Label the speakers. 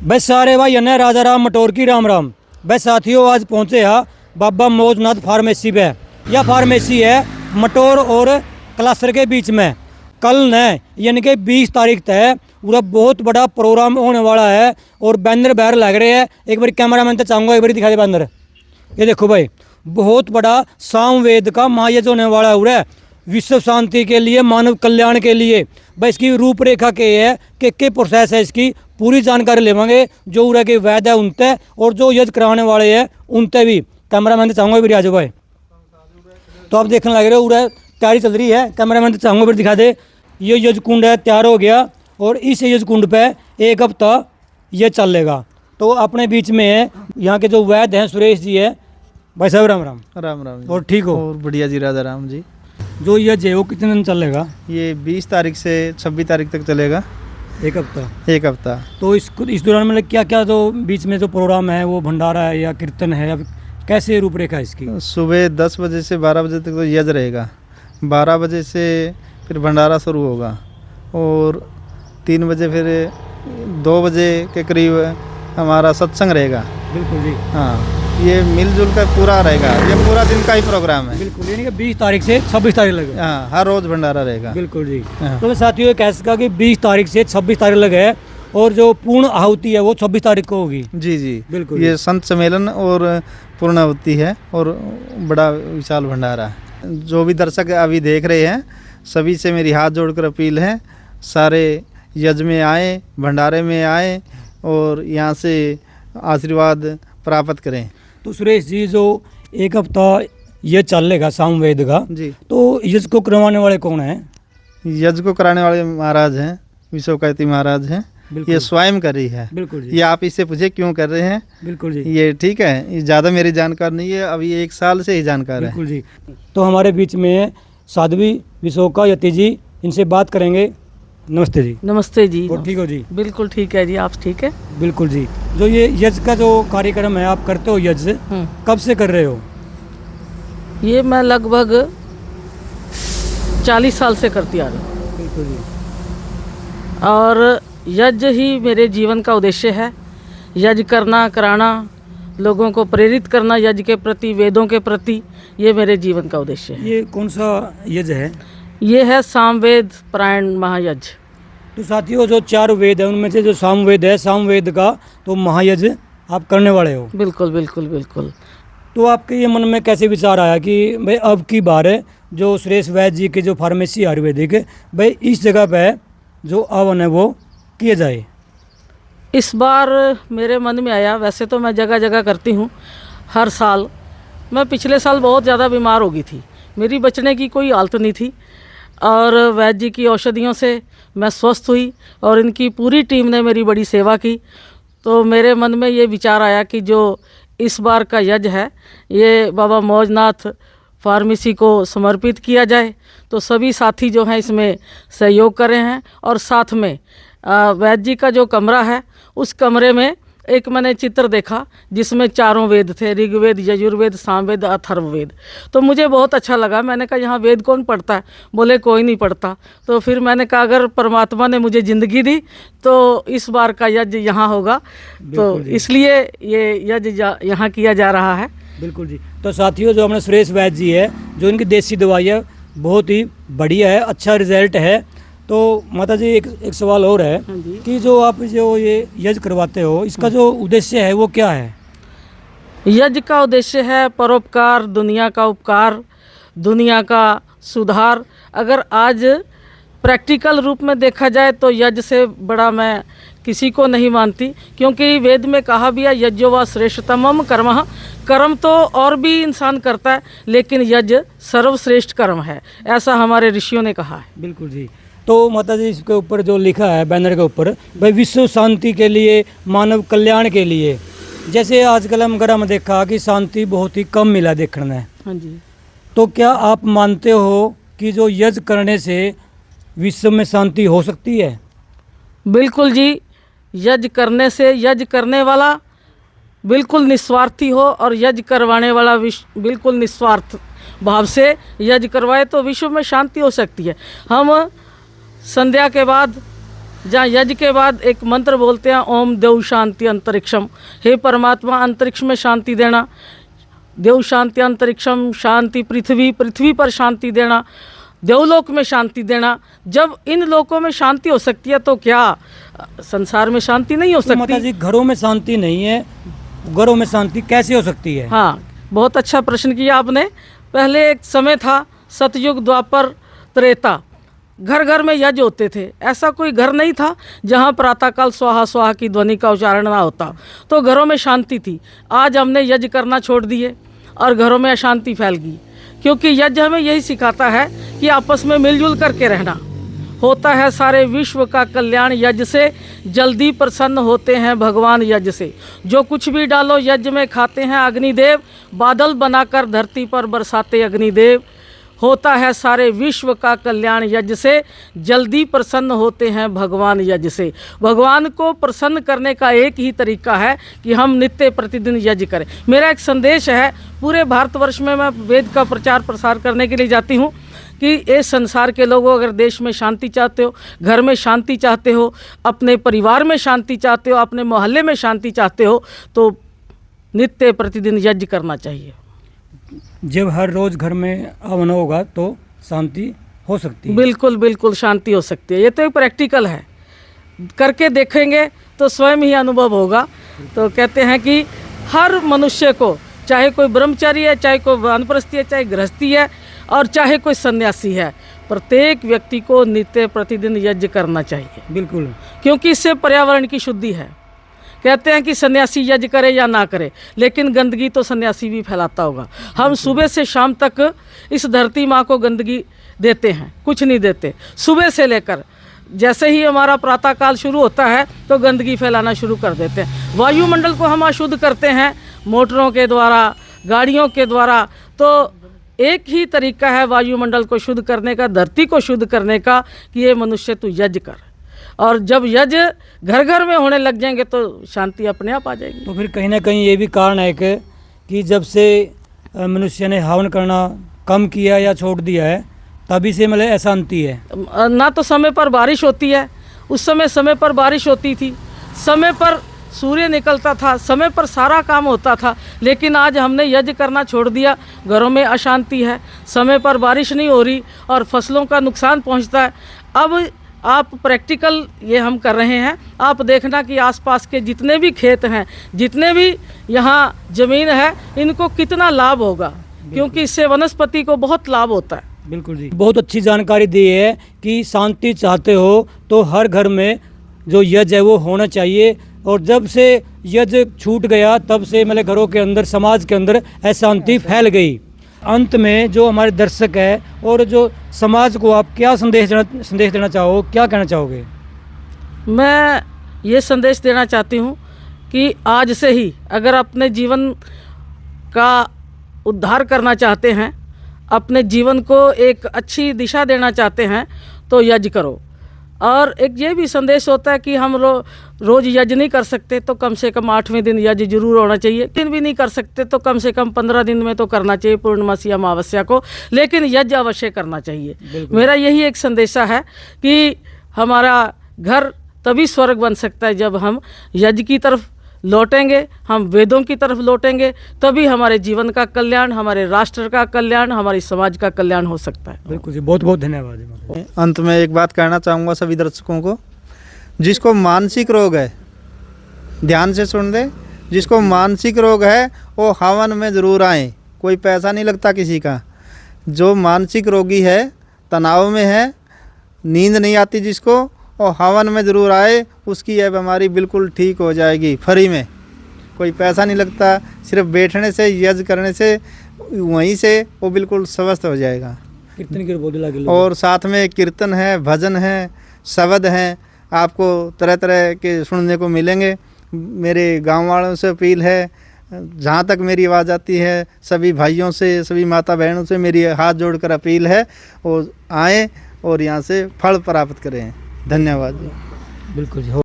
Speaker 1: भाई सारे भाई ने राजा राम मटोर की राम राम। भाई साथियों आज पहुँचे हा बाबा मौजनाथ फार्मेसी पे। यह फार्मेसी है मटोर और क्लास्टर के बीच में। कल ने यानी कि 20 तारीख तक पूरा बहुत बड़ा प्रोग्राम होने वाला है और बैनर बाहर लग रहे हैं। एक बार कैमरा मैन तो चाहूँगा एक बार दिखा दे बैनर। ये देखो भाई बहुत बड़ा सामवेद का महायज्ञ होने वाला है विश्व शांति के लिए, मानव कल्याण के लिए। भाई इसकी रूपरेखा के है कि प्रोसेस है, इसकी पूरी जानकारी लेवांगे जो उरा के वैद है उनते और जो यज्ञ कराने वाले हैं उनते भी। कैमरा मैन तो चाहूँगा भी आ जाओ भाई। तो आप देखने लग रहे हो उरा तैयारी चल रही है। कैमरा मैन तो चाहूँगा भी दिखा दे। ये यज्ञ कुंड है तैयार हो गया और इस यज्ञ कुंड पे एक हफ्ता ये चलेगा। तो अपने बीच में है यहाँ के जो वैद्य हैं सुरेश जी है। भाई साहब राम राम।
Speaker 2: राम राम जी।
Speaker 1: और ठीक हो?
Speaker 2: और बढ़िया जी, राजा राम जी।
Speaker 1: जो यज्ञ है वो कितने दिन चलेगा?
Speaker 2: ये 20 तारीख से 26 तारीख तक चलेगा।
Speaker 1: एक हफ्ता।
Speaker 2: एक हफ्ता।
Speaker 1: तो इस दौरान मतलब क्या क्या जो बीच में जो प्रोग्राम है वो भंडारा है या कीर्तन है या कैसे रूपरेखा है इसकी?
Speaker 2: सुबह 10 बजे से 12 बजे तक तो यज्ञ रहेगा। 12 बजे से फिर भंडारा शुरू होगा और 3 बजे फिर 2 बजे के करीब हमारा सत्संग रहेगा।
Speaker 1: बिल्कुल जी।
Speaker 2: हाँ, ये मिलजुल कर पूरा रहेगा। ये पूरा दिन का ही प्रोग्राम है।
Speaker 1: बिल्कुल, यानी कि 20 तारीख से 26 तारीख लगे।
Speaker 2: हाँ, हर रोज भंडारा रहेगा।
Speaker 1: बिल्कुल जी।
Speaker 2: हाँ।
Speaker 1: तो साथियों ये कह सका कि 20 तारीख से 26 तारीख लगे और जो पूर्ण आहुति है वो 26 तारीख को होगी।
Speaker 2: जी जी,
Speaker 1: बिल्कुल।
Speaker 2: ये संत सम्मेलन और पूर्णाहुति है और बड़ा विशाल भंडारा है। जो भी दर्शक अभी देख रहे हैं सभी से मेरी हाथ जोड़कर अपील है, सारे यज्ञ में आए, भंडारे में आए और यहाँ से आशीर्वाद प्राप्त करें।
Speaker 1: तो सुरेश जी जो एक हफ्ता ये चलेगा सामवेद का,
Speaker 2: जी,
Speaker 1: तो यज्ञ को करवाने वाले कौन हैं?
Speaker 2: यज्ञ को कराने वाले महाराज हैं, विश्वकर्ती महाराज हैं। ये स्वयं कर रही है।
Speaker 1: बिल्कुल जी।
Speaker 2: ये आप इससे पूछे क्यों कर रहे हैं?
Speaker 1: बिल्कुल जी।
Speaker 2: ये ठीक है, ये ज़्यादा मेरी जानकार नहीं है, अभी 1 साल से ही जानकार है।
Speaker 1: बिल्कुल जी। तो हमारे बीच में साध्वी विशोका यति जी, इनसे बात करेंगे। नमस्ते जी।
Speaker 3: नमस्ते जी।
Speaker 1: और ठीक हो जी?
Speaker 3: बिल्कुल ठीक है जी, आप ठीक है?
Speaker 1: बिल्कुल जी। जो ये यज्ञ का जो कार्यक्रम है आप करते हो यज्ञ, कब से कर रहे हो?
Speaker 3: ये मैं लगभग 40 साल से करती आ रही हूँ।
Speaker 1: बिल्कुल जी।
Speaker 3: और यज्ञ ही मेरे जीवन का उद्देश्य है। यज्ञ करना, कराना, लोगों को प्रेरित करना यज्ञ के प्रति, वेदों के प्रति, ये मेरे जीवन का उद्देश्य है।
Speaker 1: ये कौन सा यज्ञ है?
Speaker 3: ये है सामवेद पारायण महायज्ञ।
Speaker 1: तो साथियों जो 4 वेद है उनमें से जो सामवेद है, सामवेद का तो महायज्ञ आप करने वाले हो।
Speaker 3: बिल्कुल बिल्कुल बिल्कुल।
Speaker 1: तो आपके ये मन में कैसे विचार आया कि भाई अब की बार जो सुरेश वैद्य जी के जो फार्मेसी आयुर्वेदिक भाई इस जगह पे जो आवन है वो किया जाए?
Speaker 3: इस बार मेरे मन में आया, वैसे तो मैं जगह जगह करती हूँ हर साल। मैं पिछले साल बहुत ज़्यादा बीमार हो गई थी, मेरी बचने की कोई हालत नहीं थी और वैद्य जी की औषधियों से मैं स्वस्थ हुई और इनकी पूरी टीम ने मेरी बड़ी सेवा की। तो मेरे मन में ये विचार आया कि जो इस बार का यज्ञ है ये बाबा मौजनाथ फार्मेसी को समर्पित किया जाए। तो सभी साथी जो हैं इसमें सहयोग कर रहे हैं और साथ में वैद्य जी का जो कमरा है उस कमरे में एक मैंने चित्र देखा जिसमें 4 वेद थे, ऋग्वेद, यजुर्वेद, सामवेद, अथर्ववेद। तो मुझे बहुत अच्छा लगा। मैंने कहा यहाँ वेद कौन पढ़ता है? बोले कोई नहीं पढ़ता। तो फिर मैंने कहा अगर परमात्मा ने मुझे ज़िंदगी दी तो इस बार का यज्ञ यहाँ होगा, तो इसलिए ये यज्ञ यहाँ किया जा रहा है।
Speaker 1: बिल्कुल जी। तो साथियों जो अपने सुरेश वैद्य जी है जो इनकी देसी दवाई है बहुत ही बढ़िया है, अच्छा रिजल्ट है। तो माता जी एक सवाल और है कि जो आप जो ये यज्ञ करवाते हो इसका जो उद्देश्य है वो क्या है?
Speaker 3: यज्ञ का उद्देश्य है परोपकार, दुनिया का उपकार, दुनिया का सुधार। अगर आज प्रैक्टिकल रूप में देखा जाए तो यज्ञ से बड़ा मैं किसी को नहीं मानती, क्योंकि वेद में कहा भी है यज्ञो व श्रेष्ठतमम कर्म। कर्म तो और भी इंसान करता है लेकिन यज्ञ सर्वश्रेष्ठ कर्म है, ऐसा हमारे ऋषियों ने कहा है।
Speaker 1: बिल्कुल जी। तो माता जी इसके ऊपर जो लिखा है बैनर के ऊपर भाई विश्व शांति के लिए, मानव कल्याण के लिए। जैसे आजकल हम देखा कि शांति बहुत ही कम मिला देखने में।
Speaker 3: हाँ जी।
Speaker 1: तो क्या आप मानते हो कि जो यज्ञ करने से विश्व में शांति हो सकती है?
Speaker 3: बिल्कुल जी। यज्ञ करने से, यज्ञ करने वाला बिल्कुल निस्वार्थी हो और यज्ञ करवाने वाला बिल्कुल निस्वार्थ भाव से यज्ञ करवाए तो विश्व में शांति हो सकती है। हम संध्या के बाद जहाँ यज्ञ के बाद एक मंत्र बोलते हैं, ओम देव शांति अंतरिक्षम। हे परमात्मा, अंतरिक्ष में शांति देना, देव शांति अंतरिक्षम, शांति पृथ्वी, पृथ्वी पर शांति देना, देवलोक में शांति देना। जब इन लोकों में शांति हो सकती है तो क्या संसार में शांति नहीं हो
Speaker 1: तो माता
Speaker 3: सकती?
Speaker 1: जी, घरों में शांति नहीं है, घरों में शांति कैसे हो सकती है?
Speaker 3: हाँ, बहुत अच्छा प्रश्न किया आपने। पहले एक समय था, सतयुग, द्वापर, त्रेता, घर घर में यज्ञ होते थे। ऐसा कोई घर नहीं था जहाँ प्रातःकाल स्वाहा स्वाहा की ध्वनि का उच्चारण ना होता, तो घरों में शांति थी। आज हमने यज्ञ करना छोड़ दिए और घरों में अशांति फैल गई, क्योंकि यज्ञ हमें यही सिखाता है कि आपस में मिलजुल करके रहना। होता है सारे विश्व का कल्याण यज्ञ से, जल्दी प्रसन्न होते हैं भगवान यज्ञ से। जो कुछ भी डालो यज्ञ में खाते हैं अग्निदेव, बादल बनाकर धरती पर बरसाते अग्निदेव। होता है सारे विश्व का कल्याण यज्ञ से, जल्दी प्रसन्न होते हैं भगवान यज्ञ से। भगवान को प्रसन्न करने का एक ही तरीका है कि हम नित्य प्रतिदिन यज्ञ करें। मेरा एक संदेश है, पूरे भारतवर्ष में मैं वेद का प्रचार प्रसार करने के लिए जाती हूँ कि इस संसार के लोगों, अगर देश में शांति चाहते हो, घर में शांति चाहते हो, अपने परिवार में शांति चाहते हो, अपने मोहल्ले में शांति चाहते हो, तो नित्य प्रतिदिन यज्ञ करना चाहिए।
Speaker 1: जब हर रोज घर में हवन होगा तो शांति हो सकती है।
Speaker 3: बिल्कुल बिल्कुल शांति हो सकती है। ये तो एक प्रैक्टिकल है, करके देखेंगे तो स्वयं ही अनुभव होगा। तो कहते हैं कि हर मनुष्य को, चाहे कोई ब्रह्मचारी है, चाहे कोई वानप्रस्थी है, चाहे गृहस्थी है और चाहे कोई सन्यासी है, प्रत्येक व्यक्ति को नित्य प्रतिदिन यज्ञ करना चाहिए।
Speaker 1: बिल्कुल,
Speaker 3: क्योंकि इससे पर्यावरण की शुद्धि है। कहते हैं कि सन्यासी यज्ञ करे या ना करे, लेकिन गंदगी तो सन्यासी भी फैलाता होगा। हम सुबह से शाम तक इस धरती माँ को गंदगी देते हैं, कुछ नहीं देते। सुबह से लेकर जैसे ही हमारा प्रातःकाल शुरू होता है तो गंदगी फैलाना शुरू कर देते हैं। वायुमंडल को हम अशुद्ध करते हैं मोटरों के द्वारा, गाड़ियों के द्वारा। तो एक ही तरीका है वायुमंडल को शुद्ध करने का, धरती को शुद्ध करने का, कि ये मनुष्य तू यज्ञ कर। और जब यज्ञ घर घर में होने लग जाएंगे तो शांति अपने आप आ जाएगी।
Speaker 1: तो फिर कहीं ना कहीं ये भी कारण है कि जब से मनुष्य ने हवन करना कम किया या छोड़ दिया है, तभी से मतलब अशांति है।
Speaker 3: ना तो समय पर बारिश होती है, उस समय पर बारिश होती थी, समय पर सूर्य निकलता था, समय पर सारा काम होता था। लेकिन आज हमने यज्ञ करना छोड़ दिया, घरों में अशांति है, समय पर बारिश नहीं हो रही और फसलों का नुकसान पहुंचता है। अब आप प्रैक्टिकल ये हम कर रहे हैं, आप देखना कि आसपास के जितने भी खेत हैं, जितने भी यहाँ ज़मीन है, इनको कितना लाभ होगा, क्योंकि इससे वनस्पति को बहुत लाभ होता है।
Speaker 1: बिल्कुल जी, बहुत अच्छी जानकारी दी है कि शांति चाहते हो तो हर घर में जो यज्ञ है वो होना चाहिए। और जब से यज्ञ छूट गया तब से मतलब घरों के अंदर, समाज के अंदर अशांति फैल गई। अंत में जो हमारे दर्शक है और जो समाज को आप क्या संदेश देना चाहो, क्या कहना चाहोगे?
Speaker 3: मैं ये संदेश देना चाहती हूँ कि आज से ही अगर अपने जीवन का उद्धार करना चाहते हैं, अपने जीवन को एक अच्छी दिशा देना चाहते हैं, तो यज्ञ करो। और एक ये भी संदेश होता है कि हम रोज़ यज्ञ नहीं कर सकते तो कम से कम 8वें दिन यज्ञ जरूर होना चाहिए। दिन भी नहीं कर सकते तो कम से कम 15 दिन में तो करना चाहिए, पूर्णमासी अमावस्या को, लेकिन यज्ञ अवश्य करना चाहिए। मेरा यही एक संदेशा है कि हमारा घर तभी स्वर्ग बन सकता है जब हम यज्ञ की तरफ लौटेंगे, हम वेदों की तरफ लौटेंगे, तभी हमारे जीवन का कल्याण, हमारे राष्ट्र का कल्याण, हमारे समाज का कल्याण हो सकता है।
Speaker 1: बिल्कुल जी, बहुत बहुत धन्यवाद।
Speaker 2: अंत में एक बात कहना चाहूँगा सभी दर्शकों को, जिसको मानसिक रोग है, ध्यान से सुन दे, जिसको मानसिक रोग है वो हवन में ज़रूर आए, कोई पैसा नहीं लगता किसी का। जो मानसिक रोगी है, तनाव में है, नींद नहीं आती जिसको, और हवन में ज़रूर आए, उसकी यह बीमारी बिल्कुल ठीक हो जाएगी फ्री में। कोई पैसा नहीं लगता, सिर्फ बैठने से, यज्ञ करने से, वहीं से वो बिल्कुल स्वस्थ हो जाएगा।
Speaker 1: कीर्तन की बोली लगे,
Speaker 2: और साथ में कीर्तन है, भजन है, शब्द हैं, आपको तरह तरह के सुनने को मिलेंगे। मेरे गांव वालों से अपील है, जहाँ तक मेरी आवाज़ आती है, सभी भाइयों से, सभी माता बहनों से मेरी हाथ जोड़कर अपील है, वो आएँ और यहाँ से फल प्राप्त करें। धन्यवाद।
Speaker 1: बिल्कुल जी।